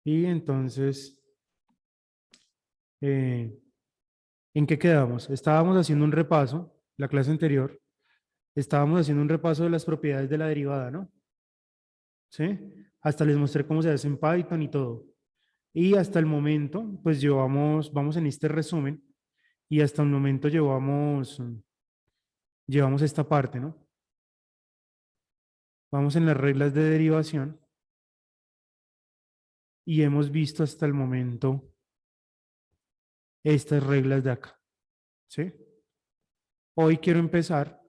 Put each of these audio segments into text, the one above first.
Y entonces, ¿en qué quedamos? Estábamos haciendo un repaso, la clase anterior, estábamos haciendo un repaso de las propiedades de la derivada, ¿no? ¿Sí? Hasta les mostré cómo se hace en Python y todo. Y hasta el momento, pues vamos en este resumen, y hasta el momento llevamos esta parte, ¿no? Vamos en las reglas de derivación y hemos visto hasta el momento estas reglas de acá, ¿sí? Hoy quiero empezar,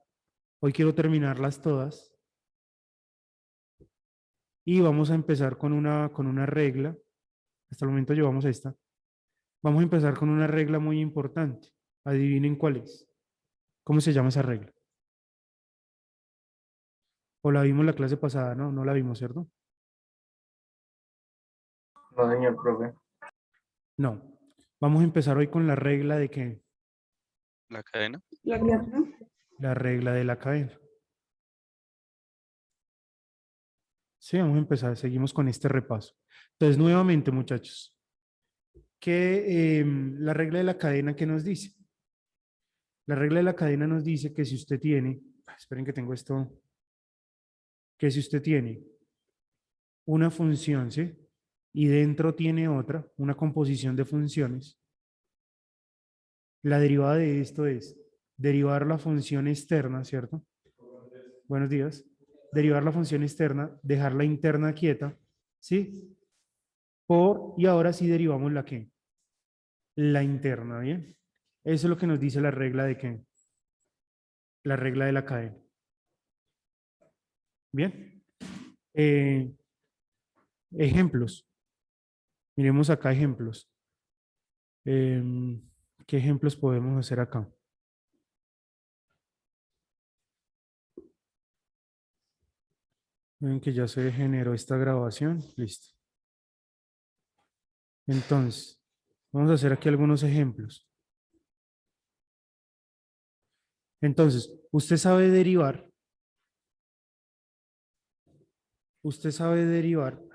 hoy quiero terminarlas todas y vamos a empezar con una regla. Hasta el momento llevamos esta. Vamos a empezar con una regla muy importante. Adivinen cuál es. ¿Cómo se llama esa regla? O la vimos la clase pasada, ¿no? No la vimos, ¿cierto? No, señor profe. No. Vamos a empezar hoy con la regla de que La cadena. la regla de la cadena. Sí, vamos a empezar. Seguimos con este repaso. Entonces, nuevamente, muchachos, la regla de la cadena, ¿qué nos dice? La regla de la cadena nos dice que si usted tiene, esperen que tengo esto, que si usted tiene una función, ¿sí? Y dentro tiene otra, una composición de funciones, la derivada de esto es derivar la función externa, ¿cierto? Buenos días. Derivar la función externa, dejar la interna quieta, ¿sí? Y ahora sí derivamos la ¿qué? La interna, ¿bien? Eso es lo que nos dice la regla de ¿qué? La regla de la cadena. ¿Bien? Ejemplos. Miremos acá ejemplos. ¿Qué ejemplos podemos hacer acá? Ven que ya se generó esta grabación. Listo. Entonces, vamos a hacer aquí algunos ejemplos. Entonces, usted sabe derivar,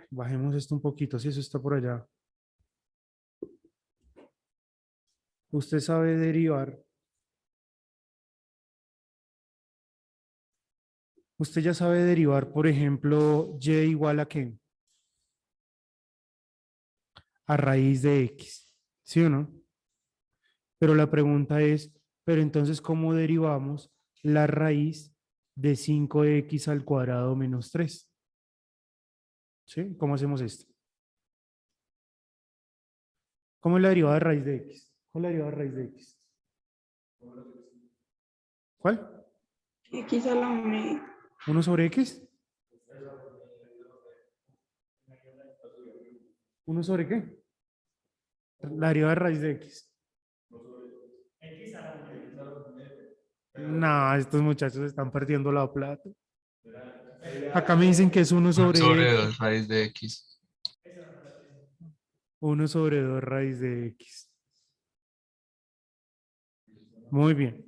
bajemos esto un poquito, si eso está por allá. Usted sabe derivar. Usted ya sabe derivar, por ejemplo, y igual a ¿qué? A raíz de x, ¿sí o no? Pero la pregunta es, pero entonces, ¿cómo derivamos la raíz de 5x al cuadrado menos 3? ¿Sí? ¿Cómo hacemos esto? ¿Cómo es la derivada de raíz de x? ¿Cuál es la derivada de raíz de x? ¿Cuál? X a la 1. ¿1 sobre x? ¿1 sobre qué? La derivada de raíz de x. No, estos muchachos están perdiendo la plata. Acá me dicen que es 1 sobre Sobre x. 2 raíz de x. 1 sobre 2 raíz de x. Muy bien.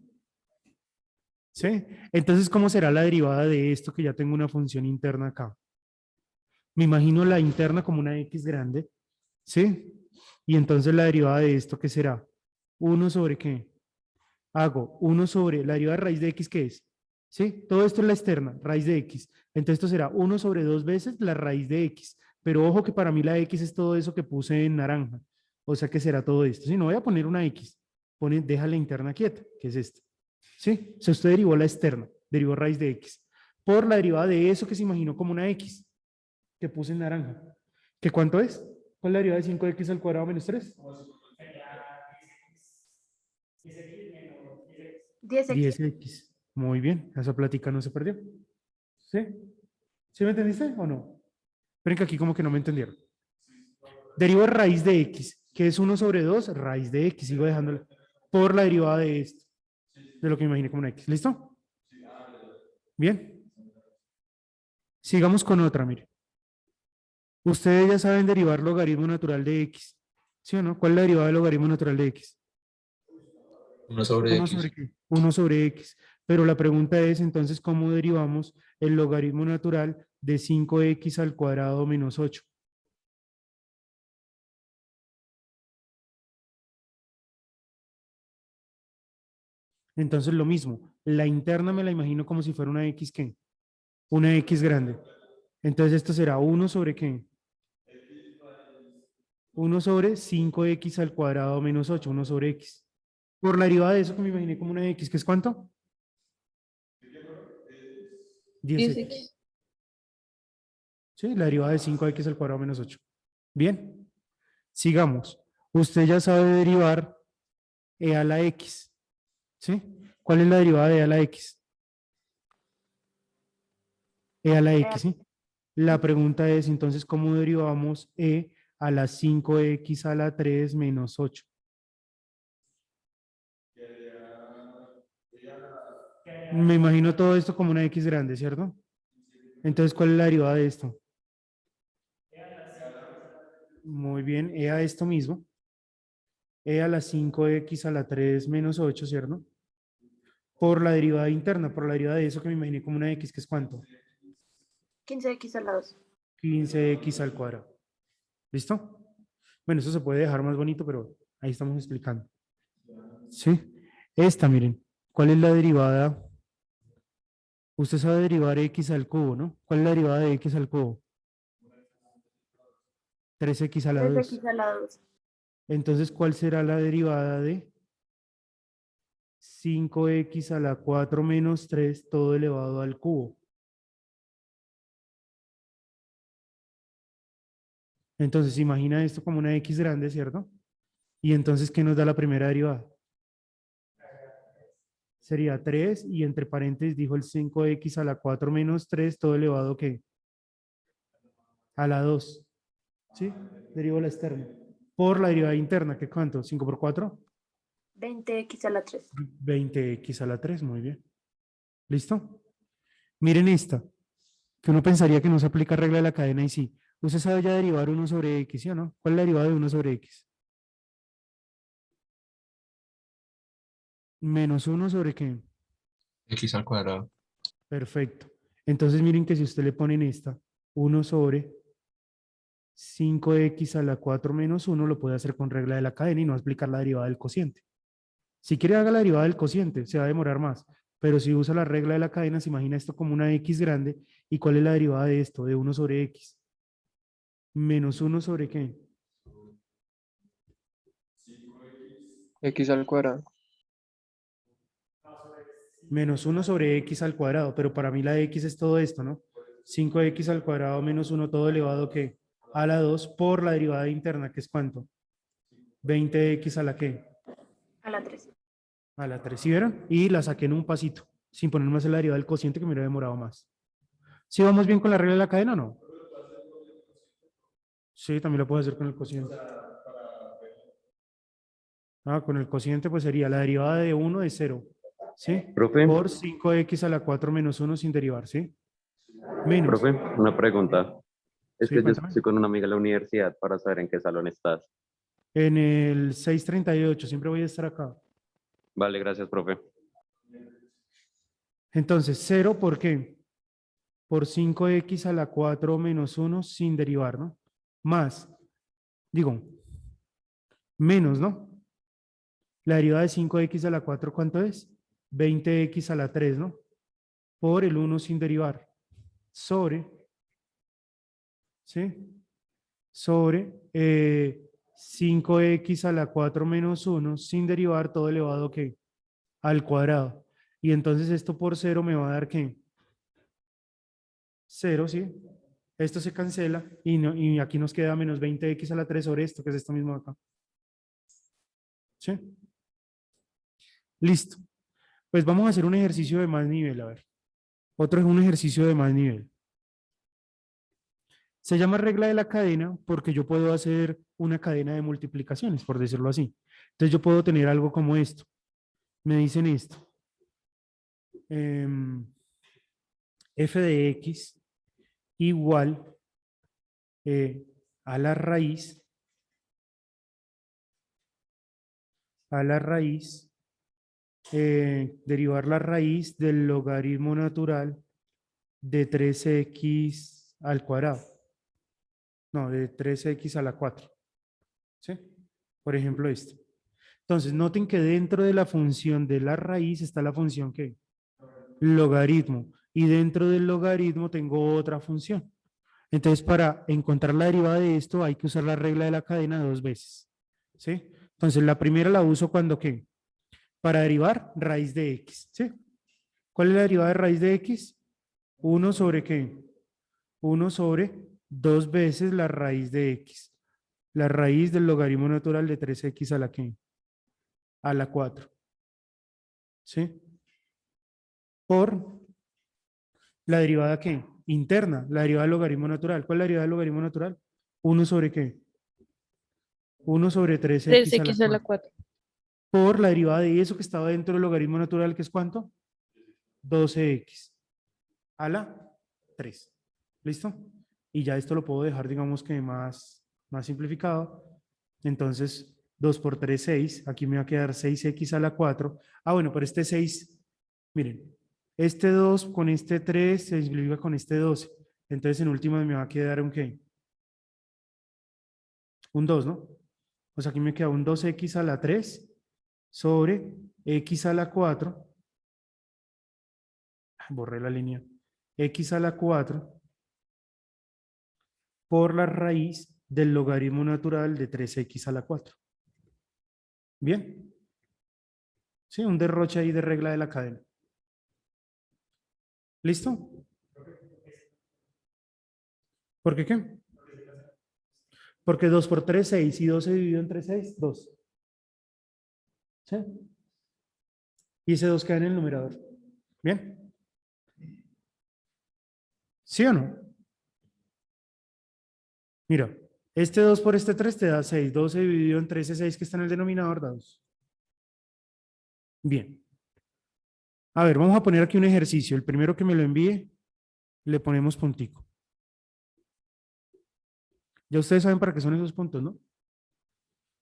¿Sí? Entonces, ¿cómo será la derivada de esto que ya tengo una función interna acá? Me imagino la interna como una x grande, ¿sí? Y entonces la derivada de esto, ¿qué será? 1 sobre ¿qué? Hago 1 sobre la derivada de raíz de x, ¿qué es? ¿Sí? Todo esto es la externa, raíz de x. Entonces esto será 1 sobre 2 veces la raíz de x. Pero ojo que para mí la x es todo eso que puse en naranja. O sea que será todo esto. Si no voy a poner una x, deja la interna quieta, que es esta. ¿Sí? O sea, usted derivó la externa, derivó raíz de x. Por la derivada de eso que se imaginó como una x, que puse en naranja. ¿Qué cuánto es? ¿Cuál es la derivada de 5x al cuadrado menos 3? 10x. Muy bien, esa plática no se perdió. ¿Sí? ¿Sí me entendiste o no? Esperen que aquí como que no me entendieron. Derivo raíz de x, que es 1 sobre 2, raíz de x, sigo dejándolo por la derivada de esto, de lo que me imaginé como una x. ¿Listo? Bien. Sigamos con otra, mire. Ustedes ya saben derivar logaritmo natural de x. ¿Sí o no? ¿Cuál es la derivada del logaritmo natural de x? 1 sobre 1 x. sobre qué? 1 sobre x. Pero la pregunta es entonces, ¿cómo derivamos el logaritmo natural de 5x al cuadrado menos 8. Entonces lo mismo, la interna me la imagino como si fuera una x, ¿qué? Una x grande. Entonces esto será 1 sobre ¿qué? 1 sobre 5x al cuadrado menos 8, 1 sobre x. Por la derivada de eso que me imaginé como una x, ¿qué es cuánto? 10x. 10x. ¿Sí? La derivada de 5x al cuadrado menos 8. Bien, sigamos. Usted ya sabe derivar e a la x. ¿Sí? ¿Cuál es la derivada de e a la x? E a la x, ¿sí? La pregunta es, entonces, ¿cómo derivamos e a la 5x a la 3 menos 8? Me imagino todo esto como una x grande, ¿cierto? Entonces, ¿cuál es la derivada de esto? Muy bien, e a esto mismo. E a la 5x a la 3 menos 8, ¿cierto? Por la derivada interna, por la derivada de eso que me imaginé como una x, que es ¿cuánto? 15x a la 2. 15x al cuadrado. ¿Listo? Bueno, eso se puede dejar más bonito, pero ahí estamos explicando. ¿Sí? Esta, miren, ¿cuál es la derivada? Usted sabe derivar x al cubo, ¿no? ¿Cuál es la derivada de x al cubo? 3x a la 2. 3x a la 2. Entonces, ¿cuál será la derivada de 5x a la 4 menos 3 todo elevado al cubo? Entonces, imagina esto como una x grande, ¿cierto? Y entonces, ¿qué nos da la primera derivada? Sería 3 y entre paréntesis dijo el 5x a la 4 menos 3 todo elevado ¿qué? A la 2. ¿Sí? Derivo la externa. Por la derivada interna, ¿qué cuánto? 5 por 4. 20x a la 3. 20x a la 3, muy bien. ¿Listo? Miren esta, que uno pensaría que no se aplica regla de la cadena y sí. Usted sabe ya derivar 1 sobre x, ¿sí o no? ¿Cuál es la derivada de 1 sobre x? Menos 1 sobre qué. X al cuadrado. Perfecto. Entonces miren que si usted le pone en esta 1 sobre 5x a la 4 menos 1, lo puede hacer con regla de la cadena y no aplicar la derivada del cociente. Si quiere haga la derivada del cociente, se va a demorar más. Pero si usa la regla de la cadena, se imagina esto como una x grande. ¿Y cuál es la derivada de esto? De 1 sobre x. Menos 1 sobre qué. X al cuadrado. Menos 1 sobre x al cuadrado. Pero para mí la x es todo esto, ¿no? 5x al cuadrado menos 1 todo elevado ¿qué? A la 2 por la derivada interna, que es ¿cuánto? 20x a la qué. A la 3. A la 3, ¿sí vieron? Y la saqué en un pasito, sin poner más la derivada del cociente que me hubiera demorado más. ¿Sí vamos bien con la regla de la cadena o no? Sí, también lo puedo hacer con el cociente. Ah, con el cociente pues sería la derivada de 1 de 0, ¿sí? Profe, Por 5x a la 4 menos 1 sin derivar, ¿sí? Menos. profe, una pregunta. Es Sí, que yo cuéntame. estoy con una amiga en la universidad para saber en qué salón estás. En el 638, siempre voy a estar acá. Vale, gracias, profe. Entonces, 0, ¿por qué? Por 5x a la 4 menos 1 sin derivar, ¿no? Más, digo, menos, ¿no? La derivada de 5x a la 4, ¿cuánto es? 20x a la 3, ¿no? Por el 1 sin derivar. Sobre, ¿sí? Sobre 5x a la 4 menos 1 sin derivar todo elevado ¿qué? Al cuadrado. Y entonces esto por 0 me va a dar ¿qué? 0, ¿sí? Esto se cancela y, no, y aquí nos queda menos 20x a la 3 sobre esto, que es esto mismo acá. ¿Sí? Listo. Pues vamos a hacer un ejercicio de más nivel, a ver. Otro es un ejercicio de más nivel. Se llama regla de la cadena porque yo puedo hacer una cadena de multiplicaciones, por decirlo así. Entonces yo puedo tener algo como esto. Me dicen esto. F de X igual a la raíz, derivar la raíz del logaritmo natural de 3x al cuadrado. No, de 3x a la 4. ¿Sí? Por ejemplo, este. Entonces, noten que dentro de la función de la raíz está la función que logaritmo. Y dentro del logaritmo tengo otra función. Entonces, para encontrar la derivada de esto, hay que usar la regla de la cadena 2 veces. ¿Sí? Entonces, la primera la uso cuando ¿qué? Para derivar raíz de x. ¿Sí? ¿Cuál es la derivada de raíz de x? 1 sobre ¿qué? 1 sobre 2 veces la raíz de x. La raíz del logaritmo natural de 3x a la ¿qué? A la 4. ¿Sí? Por la derivada ¿qué? Interna, la derivada del logaritmo natural. ¿Cuál es la derivada del logaritmo natural? 1 sobre ¿qué? 1 sobre 3x a la 3x a la 4. 4. Por la derivada de eso que estaba dentro del logaritmo natural, que es ¿cuánto? 12x a la 3. ¿Listo? Y ya esto lo puedo dejar, digamos que más simplificado. Entonces, 2 por 3, 6. Aquí me va a quedar 6x a la 4. Ah, bueno, pero este 6, miren, este 2 con este 3 se simplifica con este 12. Entonces, en última me va a quedar un ¿qué? Un 2, ¿no? Pues aquí me queda un 2x a la 3 sobre x a la 4. Borré la línea. X a la 4 por la raíz del logaritmo natural de 3x a la 4. ¿Bien? Sí, un derroche ahí de regla de la cadena. ¿Listo? ¿Por qué qué? Porque 2 por 3, 6 y 12 dividido entre 6, 2. ¿Sí? Y ese 2 queda en el numerador. ¿Bien? ¿Sí o no? Mira, este 2 por este 3 te da 6. 12 dividido entre ese 6 que está en el denominador da 2. Bien. A ver, vamos a poner aquí un ejercicio. El primero que me lo envíe, le ponemos puntico. Ya ustedes saben para qué son esos puntos, ¿no?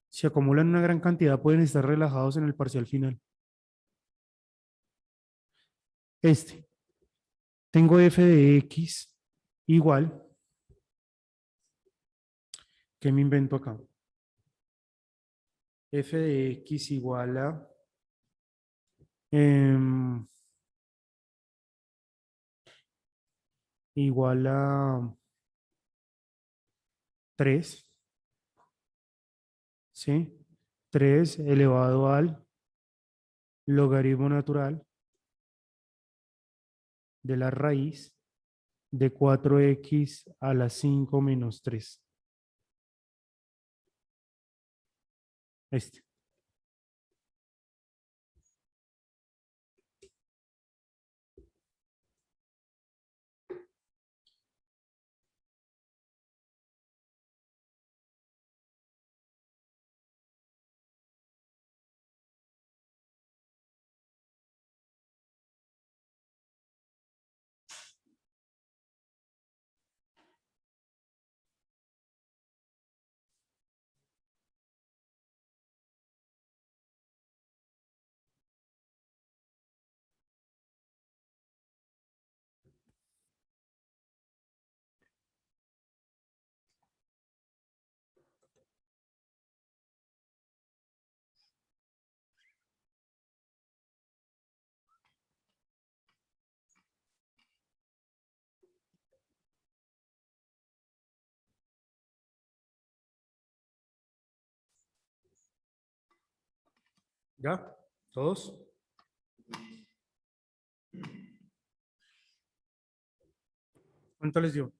Si acumulan una gran cantidad, pueden estar relajados en el parcial final. Este. Tengo f de x igual. ¿Qué me invento acá? F de x igual a igual a 3, ¿sí? 3 elevado al logaritmo natural de la raíz de 4x a la 5 menos 3. Este. ¿Ya? ¿Todos? ¿Cuánto les dio?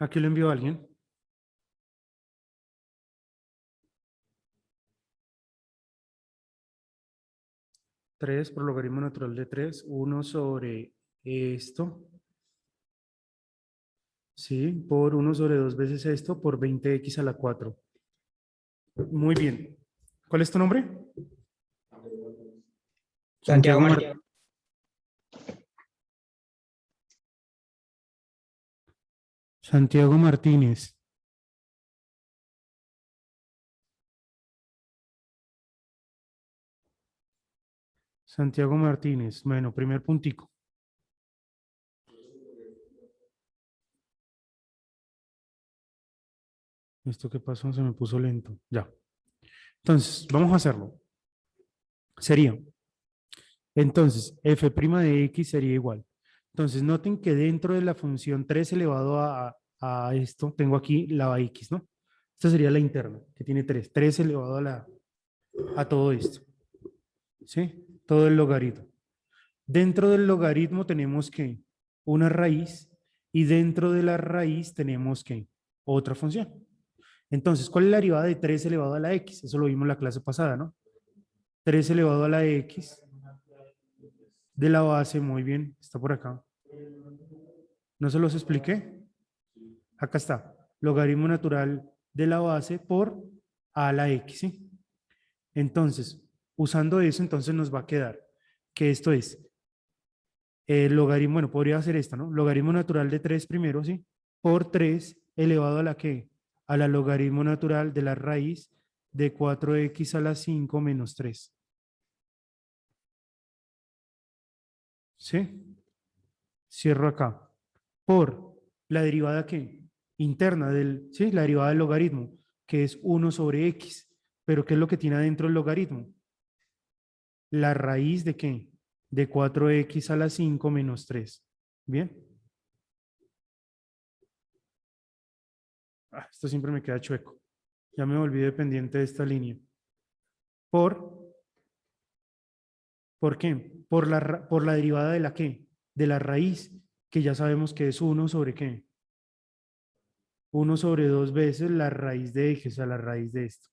¿Aquí lo envió alguien? 3 por logaritmo natural de 3, 1 sobre esto, ¿sí? Sí, por 1 sobre 2 veces esto por 20x a la 4. Muy bien. ¿Cuál es tu nombre? Santiago Mar- Martínez. Santiago Martínez. Santiago Martínez. Bueno, primer puntico. ¿Esto qué pasó? Se me puso lento. Ya. Entonces, vamos a hacerlo. Sería, entonces, f' de x sería igual. Entonces, noten que dentro de la función 3 elevado a esto, tengo aquí la x, ¿no? Esta sería la interna, que tiene 3. 3 elevado a todo esto. ¿Sí? Todo el logaritmo. Dentro del logaritmo tenemos que una raíz y dentro de la raíz tenemos que otra función. Entonces, ¿cuál es la derivada de 3 elevado a la x? Eso lo vimos en la clase pasada, ¿no? 3 elevado a la x de la base, muy bien, está por acá. ¿No se los expliqué? Acá está, logaritmo natural de la base por a la x, ¿sí? Entonces, usando eso, entonces nos va a quedar que esto es el logaritmo, bueno, podría ser esto, ¿no? Logaritmo natural de 3 primero, ¿sí? Por 3 elevado a la ¿qué? A la logaritmo natural de la raíz de 4x a la 5 menos 3. ¿Sí? Cierro acá. Por la derivada ¿qué? Interna del, ¿sí? La derivada del logaritmo, que es 1 sobre x. Pero ¿qué es lo que tiene adentro el logaritmo? La raíz de ¿qué? De 4x a la 5 menos 3. ¿Bien? Esto siempre me queda chueco. Ya me volví dependiente de esta línea. ¿Por qué? Por la derivada de la ¿qué? De la raíz, que ya sabemos que es 1 sobre ¿qué? 1 sobre 2 veces la raíz de x, o sea, la raíz de esto.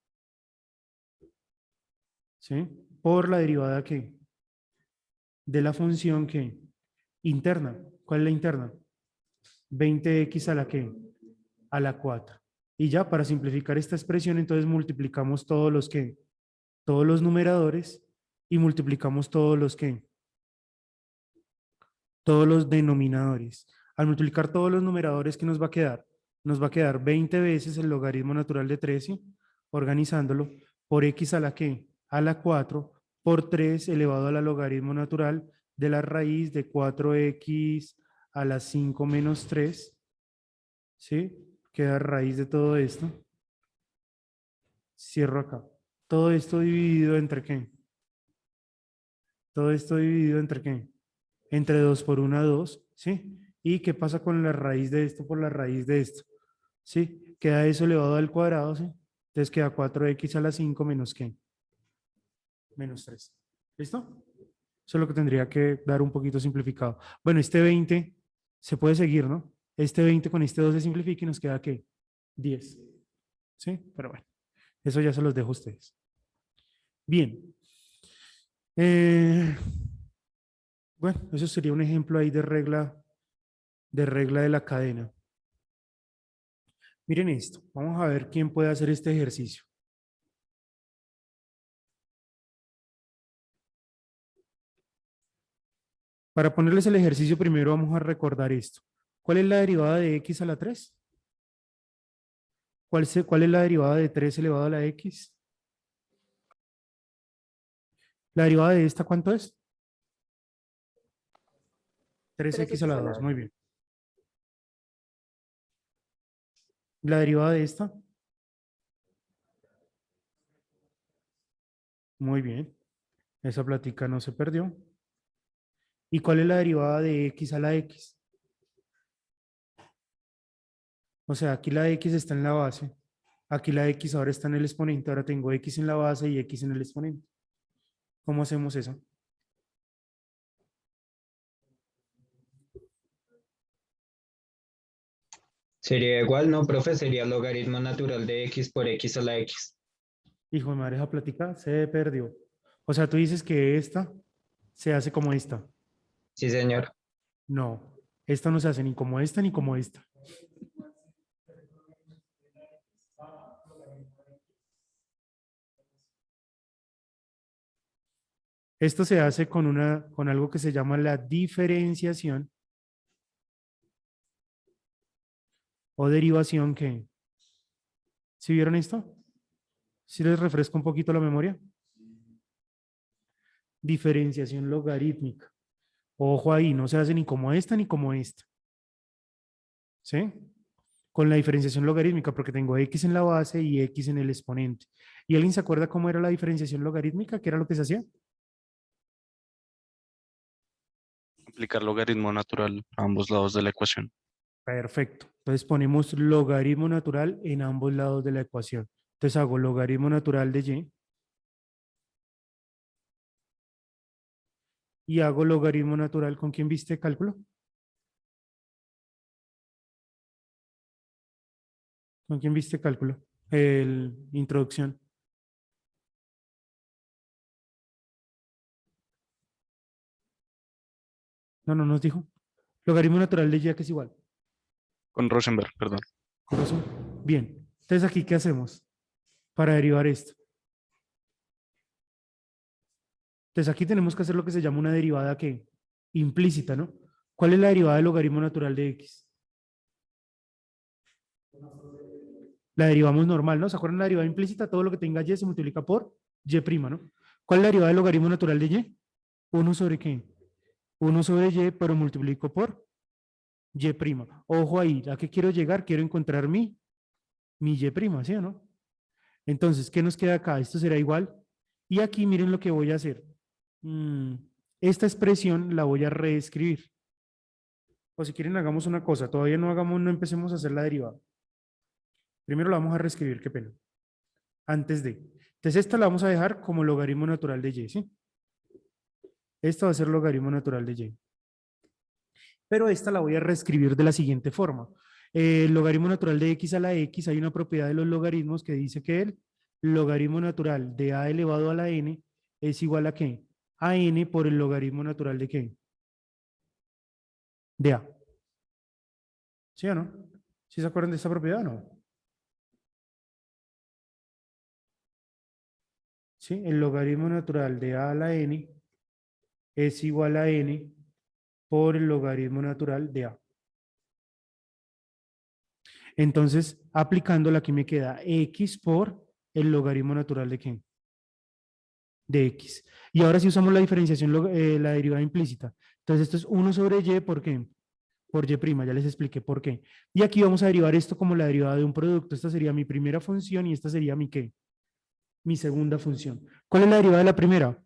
¿Sí? Por la derivada ¿qué? De la función ¿qué? Interna. ¿Cuál es la interna? 20x a la ¿qué? A la 4. Y ya para simplificar esta expresión, entonces multiplicamos todos los ¿qué? Todos los numeradores y multiplicamos todos los ¿qué? Todos los denominadores. Al multiplicar todos los numeradores, ¿qué nos va a quedar? Nos va a quedar 20 veces el logaritmo natural de 13, organizándolo por x a la ¿qué? A la 4 por 3 elevado a la logaritmo natural de la raíz de 4x a la 5 menos 3. ¿Sí? Queda raíz de todo esto. Cierro acá. Todo esto dividido entre ¿qué? Todo esto dividido entre ¿qué? Entre 2 por 1, 2, ¿sí? ¿Y qué pasa con la raíz de esto por la raíz de esto? ¿Sí? Queda eso elevado al cuadrado, ¿sí? Entonces queda 4x a la 5 menos ¿qué? Menos 3. ¿Listo? Eso es lo que tendría que dar un poquito simplificado. Bueno, este 20 se puede seguir, ¿no? Este 20 con este 2 se simplifica y nos queda ¿qué? 10. ¿Sí? Pero bueno, eso ya se los dejo a ustedes. Bien. Bueno, eso sería un ejemplo ahí de regla de la cadena. Miren esto, vamos a ver quién puede hacer este ejercicio. Para ponerles el ejercicio primero vamos a recordar esto. ¿Cuál es la derivada de x a la 3? ¿Cuál es la derivada de 3 elevado a la x? ¿La derivada de esta cuánto es? 3x a la 2, muy bien. ¿La derivada de esta? Muy bien. Esa plática no se perdió. ¿Y cuál es la derivada de x a la x? O sea, aquí la x está en la base. Aquí la x ahora está en el exponente. Ahora tengo x en la base y x en el exponente. ¿Cómo hacemos eso? Sería igual, ¿no, profe? Sería logaritmo natural de x por x a la x. Hijo de madre, esa plática se perdió. O sea, tú dices que esta se hace como esta. Sí, señor. No, esta no se hace ni como esta ni como esta. Esto se hace con algo que se llama la diferenciación o derivación que, ¿sí vieron esto? ¿Sí les refresco un poquito la memoria? Diferenciación logarítmica. Ojo ahí, no se hace ni como esta ni como esta. ¿Sí? Con la diferenciación logarítmica, porque tengo x en la base y x en el exponente. ¿Y alguien se acuerda cómo era la diferenciación logarítmica? ¿Qué era lo que se hacía? Aplicar logaritmo natural a ambos lados de la ecuación. Perfecto. Entonces ponemos logaritmo natural en ambos lados de la ecuación. Entonces hago logaritmo natural de y y hago logaritmo natural con quién viste cálculo. ¿Con quién viste cálculo? Introducción. No, no nos dijo. Logaritmo natural de y que es igual. Con Rosenberg, perdón. ¿Con razón? Bien. Entonces aquí, ¿qué hacemos para derivar esto? Entonces aquí tenemos que hacer lo que se llama una derivada que implícita, ¿no? ¿Cuál es la derivada del logaritmo natural de x? La derivamos normal, ¿no? ¿Se acuerdan de la derivada implícita? Todo lo que tenga y se multiplica por y', ¿no? ¿Cuál es la derivada del logaritmo natural de y? 1 sobre qué? 1 sobre y, pero multiplico por y'. Ojo ahí, ¿a qué quiero llegar? Quiero encontrar mi y', ¿sí o no? Entonces, ¿qué nos queda acá? Esto será igual. Y aquí miren lo que voy a hacer. Esta expresión la voy a reescribir. O si quieren, hagamos una cosa. Todavía no empecemos a hacer la derivada. Primero la vamos a reescribir, qué pena. Antes de. Entonces, esta la vamos a dejar como logaritmo natural de y, ¿sí? Esta va a ser logaritmo natural de y. Pero esta la voy a reescribir de la siguiente forma. El logaritmo natural de x a la x, hay una propiedad de los logaritmos que dice que el logaritmo natural de a elevado a la n es igual a ¿qué? A n por el logaritmo natural de ¿qué? De a. ¿Sí o no? ¿Sí se acuerdan de esta propiedad o no? ¿Sí? El logaritmo natural de a la n es igual a n por el logaritmo natural de a. Entonces, aplicándola aquí me queda x por el logaritmo natural de ¿qué? De x. Y ahora sí usamos la diferenciación, la derivada implícita. Entonces, esto es 1 sobre y, ¿por qué? Por y', ya les expliqué por qué. Y aquí vamos a derivar esto como la derivada de un producto. Esta sería mi primera función y esta sería mi ¿qué? Mi segunda función. ¿Cuál es la derivada de la primera?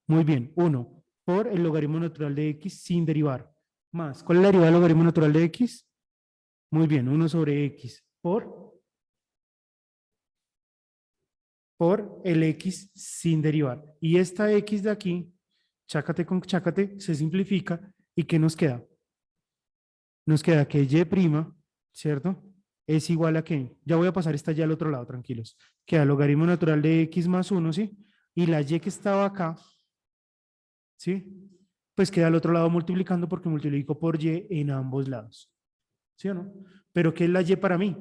Muy bien, 1 por el logaritmo natural de x sin derivar. Más, ¿cuál es la derivada del logaritmo natural de x? Muy bien, 1 sobre x por el x sin derivar. Y esta x de aquí, chácate con chácate, se simplifica. ¿Y qué nos queda? Nos queda que y', ¿cierto? Es igual a qué. Ya voy a pasar esta ya al otro lado, tranquilos. Queda logaritmo natural de x más 1, ¿sí? Y la y que estaba acá, ¿sí? Pues queda al otro lado multiplicando porque multiplico por y en ambos lados. ¿Sí o no? Pero ¿qué es la y para mí?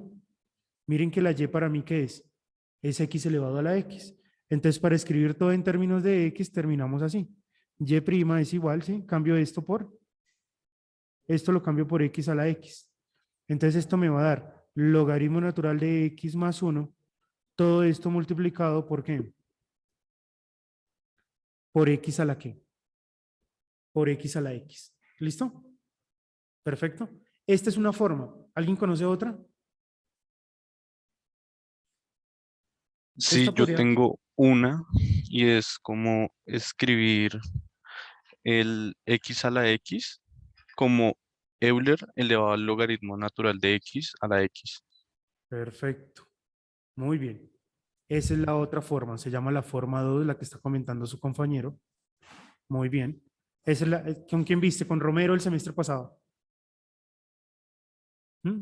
Miren que la y para mí, ¿qué es? Es x elevado a la x. Entonces, para escribir todo en términos de x, terminamos así. Y' es igual, ¿sí? Cambio esto lo cambio por x a la x. Entonces, esto me va a dar logaritmo natural de x más 1. Todo esto multiplicado por ¿qué? Por x a la qué? Por x a la x. ¿Listo? Perfecto. Esta es una forma. ¿Alguien conoce otra? Sí, Esta yo podría... tengo una y es como escribir el x a la x como Euler elevado al logaritmo natural de x a la x. Perfecto. Muy bien. Esa es la otra forma. Se llama la forma 2, la que está comentando su compañero. Muy bien. Esa es ¿con quién viste? Con Romero el semestre pasado. ¿Mm?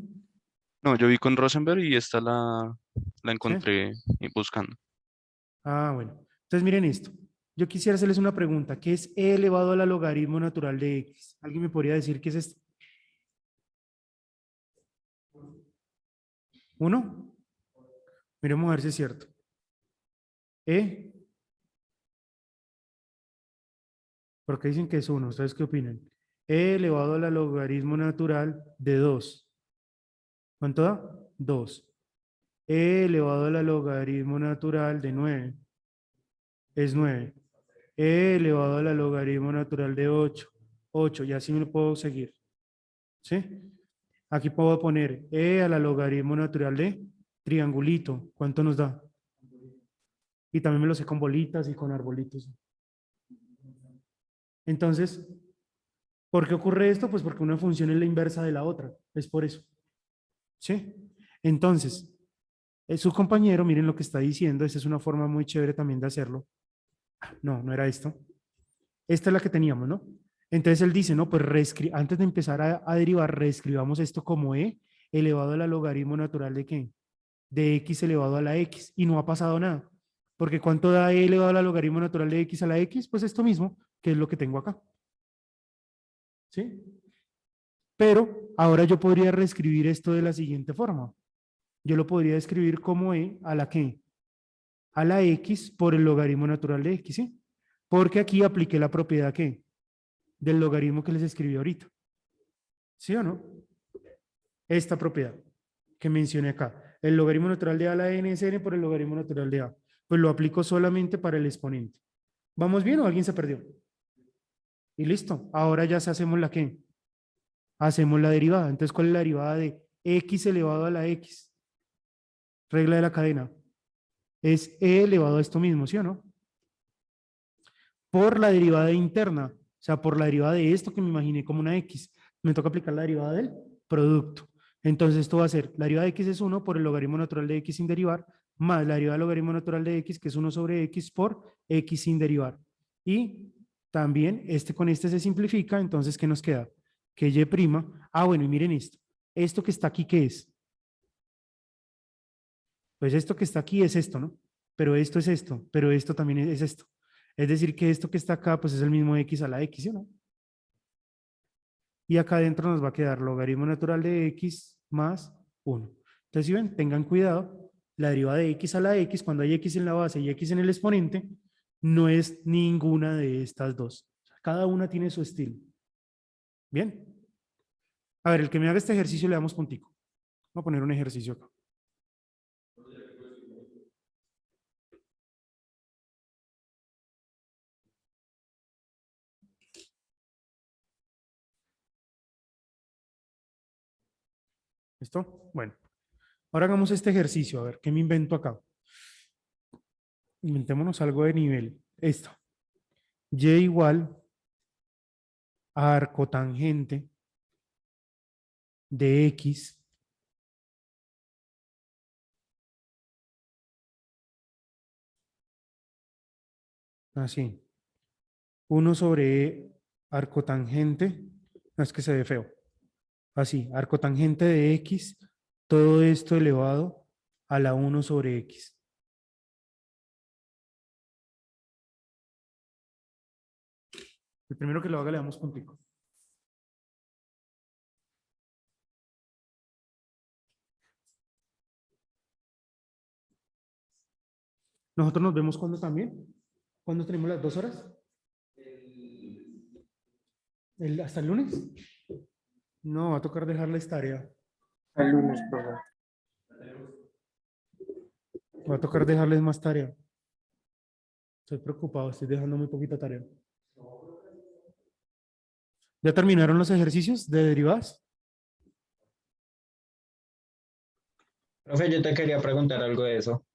No, yo vi con Rosenberg y esta la ¿Sí? encontré buscando. Ah, bueno. Entonces miren esto. Yo quisiera hacerles una pregunta. ¿Qué es e elevado a la logaritmo natural de x? ¿Alguien me podría decir qué es esto? ¿Uno? Miremos a ver si es cierto. E Porque dicen que es 1. ¿Ustedes qué opinan? E elevado al logaritmo natural de 2. ¿Cuánto da? 2. E elevado al logaritmo natural de 9. Es 9. E elevado al logaritmo natural de 8. 8. Y así me lo puedo seguir. ¿Sí? Aquí puedo poner E a la logaritmo natural de triangulito. ¿Cuánto nos da? Y también me lo sé con bolitas y con arbolitos. Entonces, ¿por qué ocurre esto? Pues porque una función es la inversa de la otra. Es por eso. ¿Sí? Entonces, su compañero, miren lo que está diciendo. Esta es una forma muy chévere también de hacerlo. No, no era esto. Esta es la que teníamos, ¿no? Entonces él dice, no, pues antes de empezar a derivar, reescribamos esto como E elevado a la logaritmo natural de ¿qué? De X elevado a la X. Y no ha pasado nada. Porque ¿cuánto da E elevado a la logaritmo natural de X a la X? Pues esto mismo, que es lo que tengo acá. ¿Sí? Pero ahora yo podría reescribir esto de la siguiente forma. Yo lo podría escribir como E a la ¿qué? A la X por el logaritmo natural de X, ¿sí? Porque aquí apliqué la propiedad ¿qué? Del logaritmo que les escribí ahorita. ¿Sí o no? Esta propiedad que mencioné acá. El logaritmo natural de A a la N es N por el logaritmo natural de A. Pues lo aplico solamente para el exponente. ¿Vamos bien o alguien se perdió? Y listo. Ahora ya hacemos la ¿qué? Hacemos la derivada. Entonces, ¿cuál es la derivada de X elevado a la X? Regla de la cadena. Es E elevado a esto mismo, ¿sí o no? Por la derivada interna. O sea, por la derivada de esto que me imaginé como una X. Me toca aplicar la derivada del producto. Entonces, esto va a ser, la derivada de X es 1 por el logaritmo natural de X sin derivar, más la derivada del logaritmo natural de X, que es 1 sobre X por X sin derivar. Y también, este con este se simplifica, entonces, ¿qué nos queda? Que Y'. Bueno, y miren esto. Esto que está aquí, ¿qué es? Pues esto que está aquí es esto, ¿no? Pero esto es esto, pero esto también es esto. Es decir, que esto que está acá, pues es el mismo X a la X, ¿sí o no? Y acá adentro nos va a quedar logaritmo natural de X más 1. Entonces, si ven, tengan cuidado, la derivada de X a la X, cuando hay X en la base y X en el exponente, no es ninguna de estas dos. Cada una tiene su estilo. ¿Bien? A ver, el que me haga este ejercicio le damos puntico. Voy a poner un ejercicio acá. ¿Listo? Bueno, ahora hagamos este ejercicio. A ver, ¿qué me invento acá? Inventémonos algo de nivel. Esto. Y igual a arcotangente de X así. 1 sobre arcotangente. No es que se ve feo. Así, arcotangente de X, todo esto elevado a la 1 sobre X. El primero que lo haga le damos puntico. Nosotros nos vemos cuando también. ¿Cuándo tenemos las 2 horas? ¿Hasta el lunes? No, va a tocar dejarles tarea. El lunes, profe. Va a tocar dejarles más tarea. Estoy preocupado, estoy dejando muy poquita tarea. ¿Ya terminaron los ejercicios de derivadas? Profe, yo te quería preguntar algo de eso.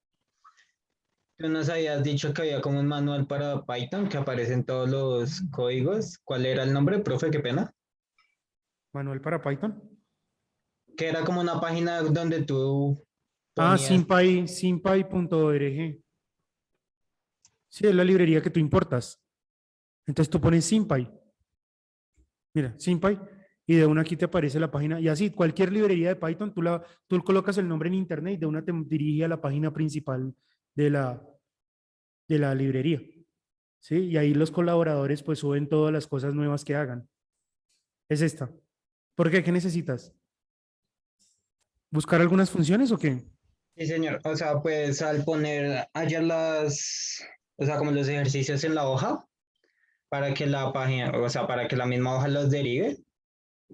Tú nos habías dicho que había como un manual para Python que aparece en todos los códigos. ¿Cuál era el nombre, profe? Qué pena. Manual para Python. Que era como una página donde tú Ah, ponías... simpy.org. Sí, es la librería que tú importas. Entonces tú pones Simpy. Mira, Simpy. Y de una aquí te aparece la página. Y así, cualquier librería de Python, tú colocas el nombre en internet y de una te dirige a la página principal de la librería. ¿Sí? Y ahí los colaboradores pues suben todas las cosas nuevas que hagan. Es esta. ¿Por qué? ¿Qué necesitas? ¿Buscar algunas funciones o qué? Sí, señor. O sea, pues al poner allá o sea, como los ejercicios en la hoja, para que la página, o sea, para que la misma hoja los derive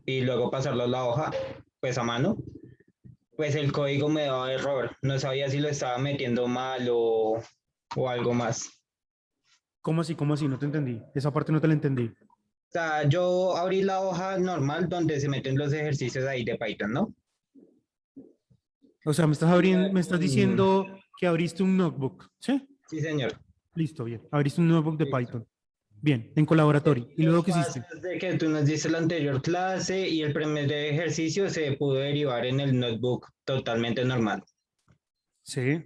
y luego pasarlo a la hoja, pues a mano, pues el código me daba error. No sabía si lo estaba metiendo mal o algo más. ¿Cómo así? ¿Cómo así? No te entendí. Esa parte no te la entendí. O sea, yo abrí la hoja normal donde se meten los ejercicios ahí de Python, ¿no? O sea, me estás abriendo, me estás Mm. diciendo que abriste un notebook, ¿sí? Sí, señor. Listo, bien. Abriste un notebook de Listo. Python. Bien, en colaboratorio. ¿Y luego qué hiciste? Pasos de que tú nos diste la anterior clase y el primer ejercicio se pudo derivar en el notebook totalmente normal. Sí.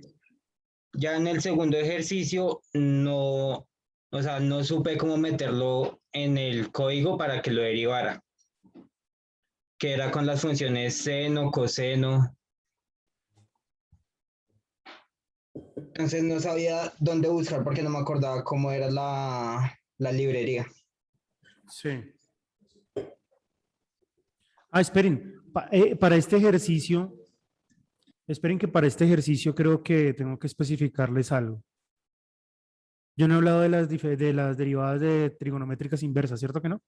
Ya en el segundo ejercicio no, o sea, no supe cómo meterlo en el código para que lo derivara, que era con las funciones seno, coseno. Entonces no sabía dónde buscar porque no me acordaba cómo era la librería. Sí. Ah, esperen. Para este ejercicio, esperen que para este ejercicio creo que tengo que especificarles algo. Yo no he hablado de de las derivadas de trigonométricas inversas, ¿cierto que no?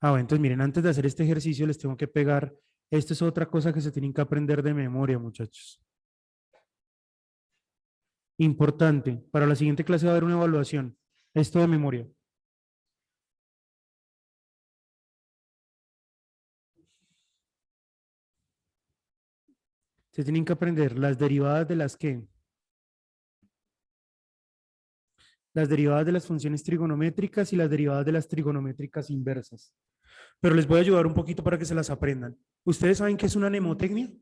Ah, bueno, entonces miren, antes de hacer este ejercicio les tengo que pegar. Esto es otra cosa que se tienen que aprender de memoria, muchachos. Importante. Para la siguiente clase va a haber una evaluación. Esto de memoria. Se tienen que aprender las derivadas de las que. Las derivadas de las funciones trigonométricas y las derivadas de las trigonométricas inversas. Pero les voy a ayudar un poquito para que se las aprendan. ¿Ustedes saben qué es una mnemotecnia?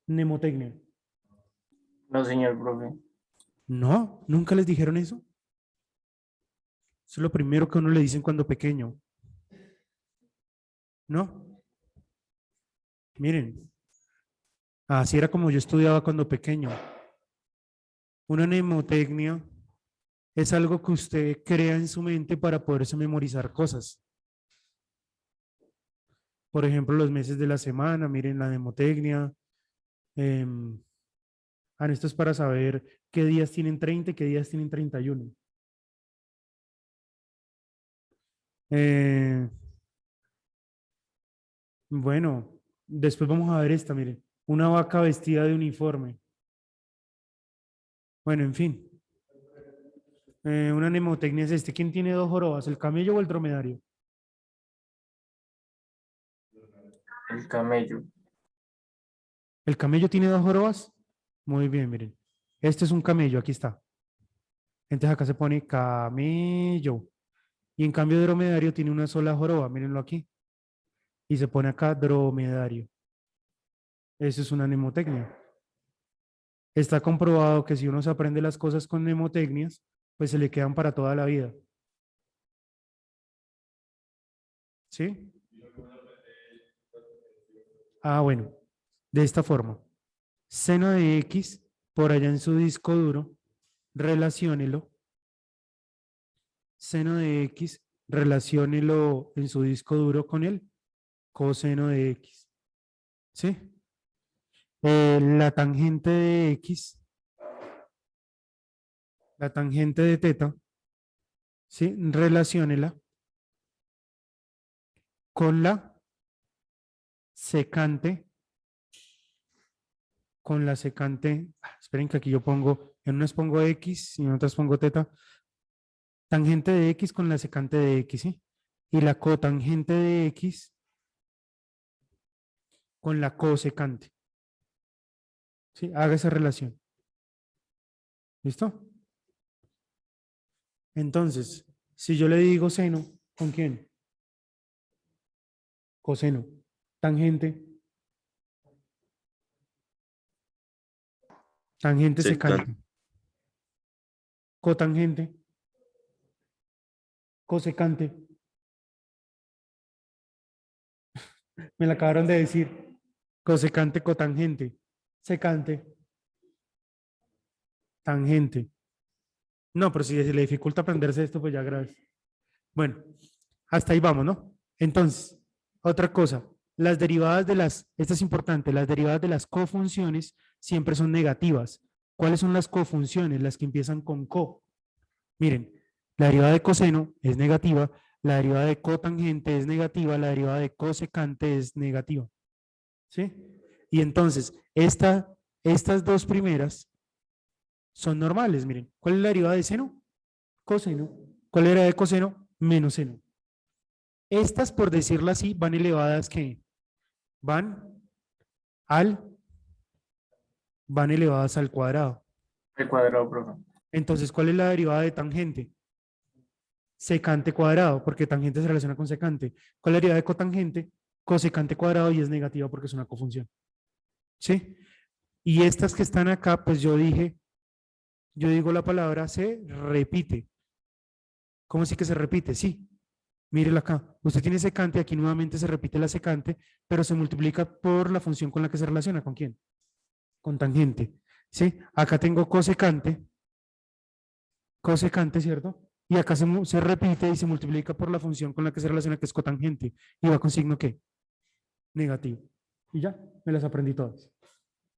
Mnemotecnia. No, señor profe. No, nunca les dijeron eso. Eso es lo primero que a uno le dicen cuando pequeño. ¿No? Miren, así era como yo estudiaba cuando pequeño. Una mnemotecnia es algo que usted crea en su mente para poderse memorizar cosas. Por ejemplo, los meses de la semana, miren la mnemotecnia. Esto es para saber qué días tienen 30 y qué días tienen 31. Bueno, después vamos a ver esta, miren. Una vaca vestida de uniforme. Bueno, en fin. Una mnemotecnia es este. ¿Quién tiene dos jorobas? ¿El camello o el dromedario? El camello. ¿El camello tiene dos jorobas? Muy bien, miren. Este es un camello, aquí está. Entonces acá se pone camello. Y en cambio dromedario tiene una sola joroba, mírenlo aquí. Y se pone acá dromedario. Eso es una mnemotecnia. Está comprobado que si uno se aprende las cosas con mnemotecnias, pues se le quedan para toda la vida. ¿Sí? Ah, bueno. De esta forma. Seno de X, por allá en su disco duro, relaciónelo. Seno de X, relaciónelo en su disco duro con el coseno de X. ¿Sí? La tangente de X, la tangente de teta, ¿sí? Relaciónela con la secante, esperen que aquí yo pongo, en unas pongo X y en otras pongo teta, tangente de X con la secante de X, ¿sí? Y la cotangente de X con la cosecante. ¿Sí? Haga esa relación. ¿Listo? Entonces, si yo le digo seno, ¿con quién? Coseno. Tangente. Tangente secante. Cotangente. Cosecante. Me la acabaron de decir. Cosecante, cotangente. Secante. Tangente. No, pero si se le dificulta aprenderse esto, pues ya grave. Bueno, hasta ahí vamos, ¿no? Entonces, otra cosa. Las derivadas de esto es importante, las derivadas de las cofunciones siempre son negativas. ¿Cuáles son las cofunciones? Las que empiezan con co. Miren, La derivada de coseno es negativa, la derivada de cotangente es negativa, la derivada de cosecante es negativa. ¿Sí? Y entonces, estas dos primeras son normales, miren. ¿Cuál es la derivada de seno? Coseno. ¿Cuál era de coseno? Menos seno. Estas, por decirlo así, van elevadas que van elevadas al cuadrado. El cuadrado, profe. Entonces, ¿cuál es la derivada de tangente? Secante cuadrado, porque tangente se relaciona con secante. ¿Cuál es la derivada de cotangente? Cosecante cuadrado y es negativa porque es una cofunción. ¿Sí? Y estas que están acá, pues yo digo la palabra se repite. ¿Cómo así que se repite? Sí. Mírela acá. Usted tiene secante, aquí nuevamente se repite la secante, pero se multiplica por la función con la que se relaciona. ¿Con quién? Con tangente. ¿Sí? Acá tengo cosecante, ¿cierto? Y acá se repite y se multiplica por la función con la que se relaciona, que es cotangente. Y va con signo ¿qué? Negativo. Y ya, me las aprendí todas.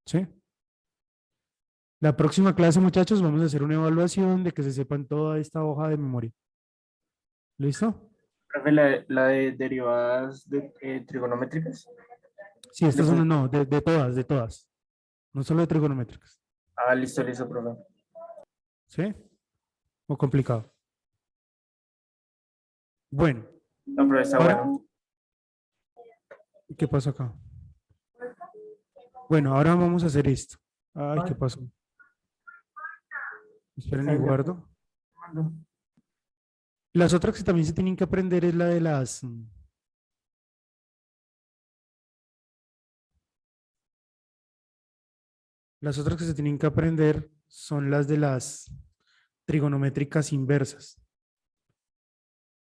¿Sí? La próxima clase, muchachos, vamos a hacer una evaluación de que se sepan toda esta hoja de memoria. ¿Listo? Profe, la de derivadas trigonométricas. Sí, estas son, no, de todas. No solo de trigonométricas. Ah, listo, listo, profe. ¿Sí? ¿O complicado? Bueno, No, pero está ahora, bueno. ¿qué pasa acá? Bueno, ahora vamos a hacer esto. Ay, ¿qué pasó? Esperen y guardo. Las otras que también se tienen que aprender es la de las... Las otras que se tienen que aprender son las de las trigonométricas inversas.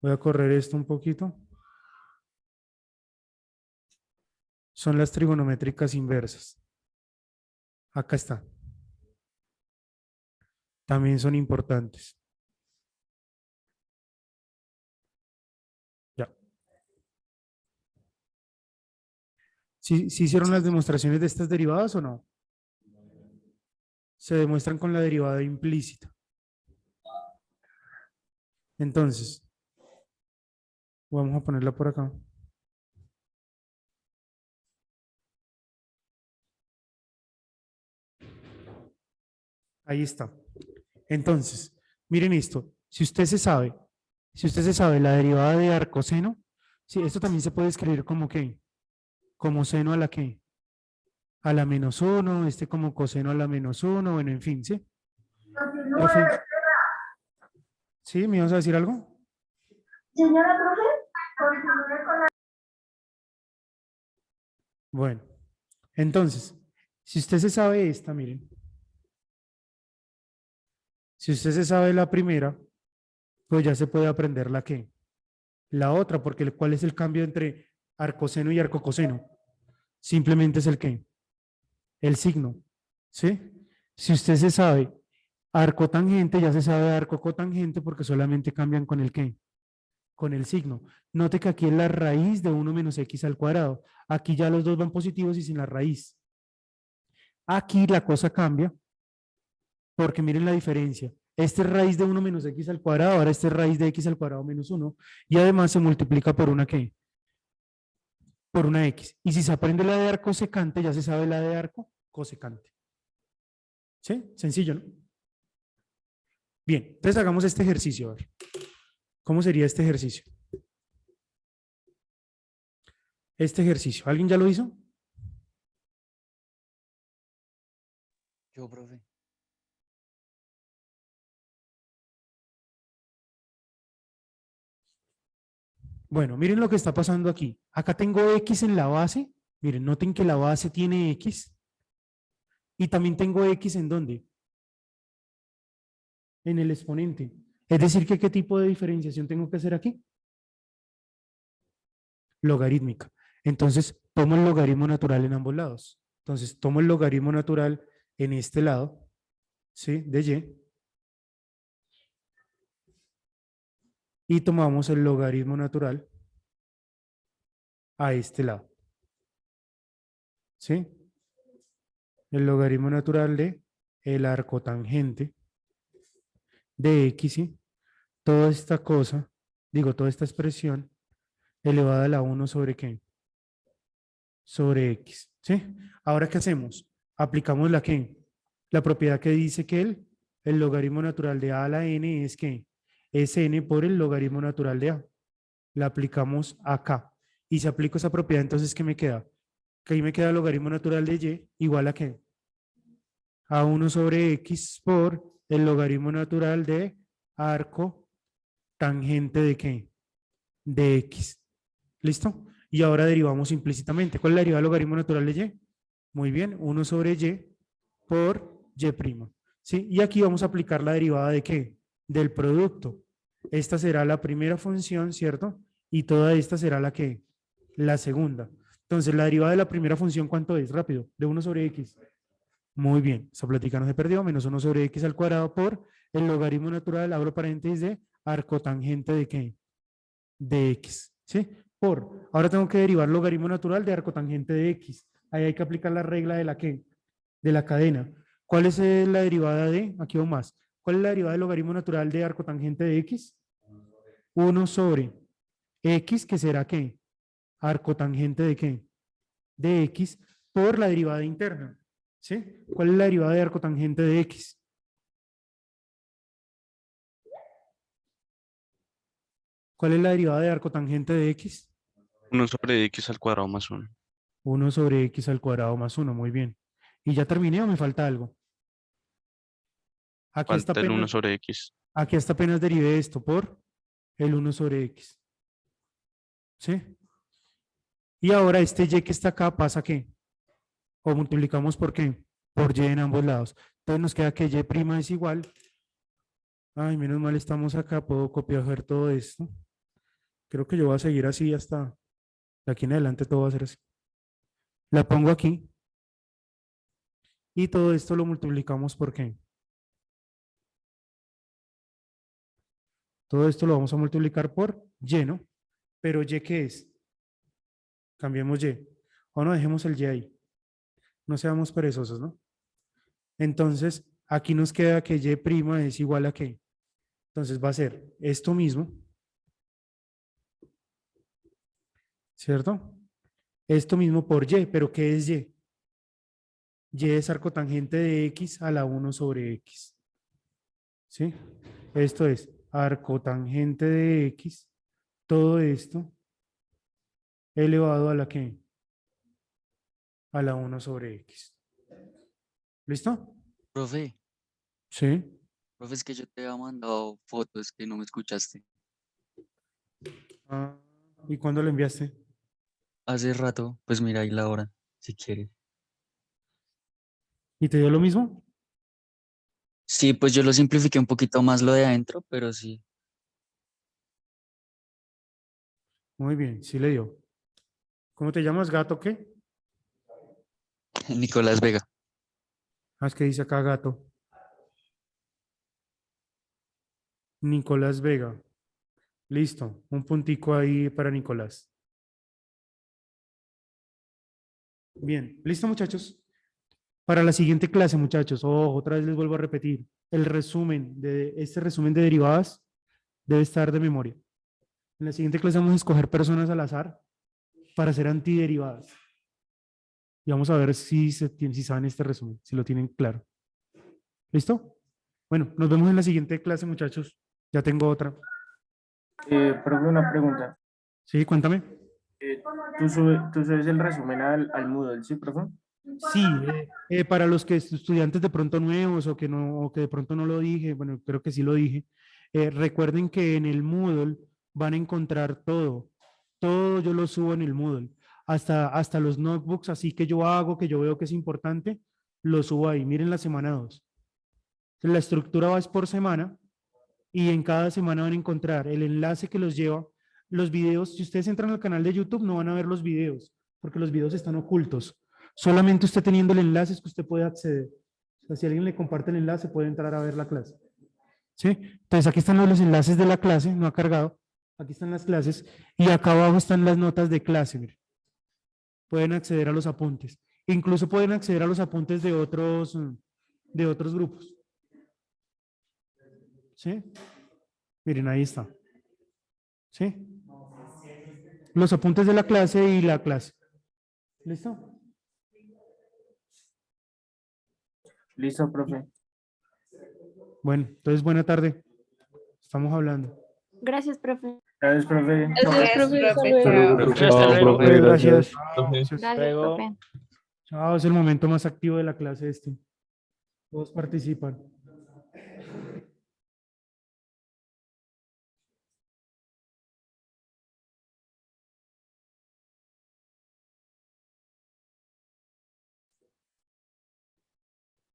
Voy a correr esto un poquito. Son las trigonométricas inversas. Acá está. También son importantes. Ya. ¿Sí hicieron las demostraciones de estas derivadas o no? Se demuestran con la derivada implícita. Entonces, vamos a ponerla por acá. Ahí está. Entonces, miren esto. Si usted se sabe la derivada de arcoseno, sí, esto también se puede escribir como ¿qué? Como seno a la ¿qué? A la menos 1, este como coseno a la menos 1, bueno, en fin, ¿sí? Profe, ¿sí? ¿Me ibas a decir algo? Señora profe, continúe con la... Bueno, entonces, si usted se sabe esta, miren. Si usted se sabe la primera, pues ya se puede aprender la ¿qué? La otra, porque ¿cuál es el cambio entre arcoseno y arcocoseno? Simplemente es el ¿qué? El signo, ¿sí? Si usted se sabe arco tangente, ya se sabe arco cotangente porque solamente cambian con el ¿qué? Con el signo. Note que aquí es la raíz de 1 menos x al cuadrado. Aquí ya los dos van positivos y sin la raíz. Aquí la cosa cambia porque miren la diferencia. Este es raíz de 1 menos x al cuadrado, ahora este es raíz de x al cuadrado menos 1 y además se multiplica por una ¿qué? Por una x. Y si se aprende la de arco secante, ya se sabe la de arco cosecante. ¿Sí? Sencillo, ¿no? Bien, entonces hagamos este ejercicio. A ver. ¿Cómo sería este ejercicio? Este ejercicio, ¿alguien ya lo hizo? Yo, profe. Bueno, miren lo que está pasando aquí. Acá tengo x en la base. Miren, noten que la base tiene x. Y también tengo x en ¿dónde? En el exponente. Es decir, que ¿qué tipo de diferenciación tengo que hacer aquí? Logarítmica. Entonces, tomo el logaritmo natural en ambos lados. Entonces, tomo el logaritmo natural en este lado, ¿sí? De y. Y tomamos el logaritmo natural a este lado. ¿Sí? El logaritmo natural de el arco tangente de x, ¿sí? toda esta cosa, digo, toda esta expresión elevada a la 1 sobre qué? Sobre x, ¿sí? Ahora, ¿qué hacemos? Aplicamos la qué? La propiedad que dice que el logaritmo natural de a a la n es que es n por el logaritmo natural de a. La aplicamos acá. Y si aplico esa propiedad, entonces, ¿qué me queda? Que ahí me queda el logaritmo natural de y igual a qué? A 1 sobre x por el logaritmo natural de arco tangente de qué? De x. ¿Listo? Y ahora derivamos implícitamente. ¿Cuál es la derivada del logaritmo natural de y? Muy bien, 1 sobre y por y'. ¿Sí? Y aquí vamos a aplicar la derivada de qué? Del producto. Esta será la primera función, ¿cierto? Y toda esta será la que? La segunda. Entonces, la derivada de la primera función, ¿cuánto es? Rápido, de 1 sobre x. Muy bien, esa plática no se perdió, menos 1 sobre x al cuadrado por el logaritmo natural, abro paréntesis, de arco tangente de qué? De x, ¿sí? Por, ahora tengo que derivar logaritmo natural de arco tangente de x. Ahí hay que aplicar la regla de la qué? De la cadena. ¿Cuál es la derivada de, aquí va más, cuál es la derivada del logaritmo natural de arco tangente de x? 1 sobre x, que será qué? Arco tangente de qué? De x por la derivada interna. ¿Sí? ¿Cuál es la derivada de arco tangente de x? ¿Cuál es la derivada de arco tangente de x? 1 sobre x al cuadrado más 1. 1 sobre x al cuadrado más 1, muy bien. ¿Y ya terminé o me falta algo? Aquí Falta el 1 sobre x. aquí hasta apenas derivé esto por el 1 sobre x. ¿Sí? Y ahora este y que está acá pasa ¿qué? O multiplicamos por qué? Por y en ambos lados. Entonces nos queda que y' es igual. Ay, menos mal estamos acá, puedo copiar todo esto. Creo que yo voy a seguir así hasta de aquí en adelante, todo va a ser así. La pongo aquí. Y todo esto lo multiplicamos por qué? Todo esto lo vamos a multiplicar por y, ¿no? Pero y, ¿qué es? Cambiemos y. O no, dejemos el y ahí. No seamos perezosos, ¿no? Entonces, aquí nos queda que y' es igual a qué. Entonces va a ser esto mismo. ¿Cierto? Esto mismo por y, pero ¿qué es y? Y es arco tangente de x a la 1 sobre x. ¿Sí? Esto es arco tangente de x, todo esto elevado a la que? A la 1 sobre x. ¿Listo? Profe, Sí. profe, es que yo te había mandado fotos que no me escuchaste. Ah, ¿y cuándo lo enviaste? Hace rato, pues mira ahí la hora, si quieres. ¿Y te dio lo mismo? Sí, pues yo lo simplifiqué un poquito más lo de adentro, pero sí. Muy bien, sí le dio. ¿Cómo te llamas, gato qué? Nicolás Vega. Ah, es que dice acá gato. Nicolás Vega. Listo, un puntico ahí para Nicolás. Bien, listo muchachos. Para la siguiente clase, muchachos, otra vez les vuelvo a repetir, el resumen de este resumen de derivadas debe estar de memoria. En la siguiente clase vamos a escoger personas al azar para hacer antiderivadas. Y vamos a ver si saben este resumen, si lo tienen claro. ¿Listo? Bueno, nos vemos en la siguiente clase, muchachos. Ya tengo otra. Profe, una pregunta. Sí, cuéntame. ¿Tú subes el resumen al Moodle, sí, profe? Sí, para los que estudiantes de pronto nuevos o que no, o que de pronto no lo dije, bueno, creo que sí lo dije. Recuerden que en el Moodle van a encontrar todo. Todo yo lo subo en el Moodle. Hasta los notebooks, así que yo hago, que yo veo que es importante, lo subo ahí. Miren la semana 2. La estructura va es por semana y en cada semana van a encontrar el enlace que los lleva. Los videos, si ustedes entran al canal de YouTube, no van a ver los videos, porque los videos están ocultos. Solamente usted teniendo el enlace es que usted puede acceder. O sea, si alguien le comparte el enlace, puede entrar a ver la clase. ¿Sí? Entonces, aquí están los enlaces de la clase, no ha cargado. Aquí están las clases y acá abajo están las notas de clase. Mire. Pueden acceder a los apuntes. Incluso pueden acceder a los apuntes de otros grupos. ¿Sí? Miren, ahí está. ¿Sí? Los apuntes de la clase y la clase. ¿Listo? Listo, profe. Bueno, entonces buena tarde. Estamos hablando. Gracias, profe. Gracias, profe. Gracias, profe. Hasta luego. Profe, Hasta hasta luego. luego. Gracias. Profe. Gracias. Gracias, profe. Chao, es el momento más activo de la clase este. Todos participan.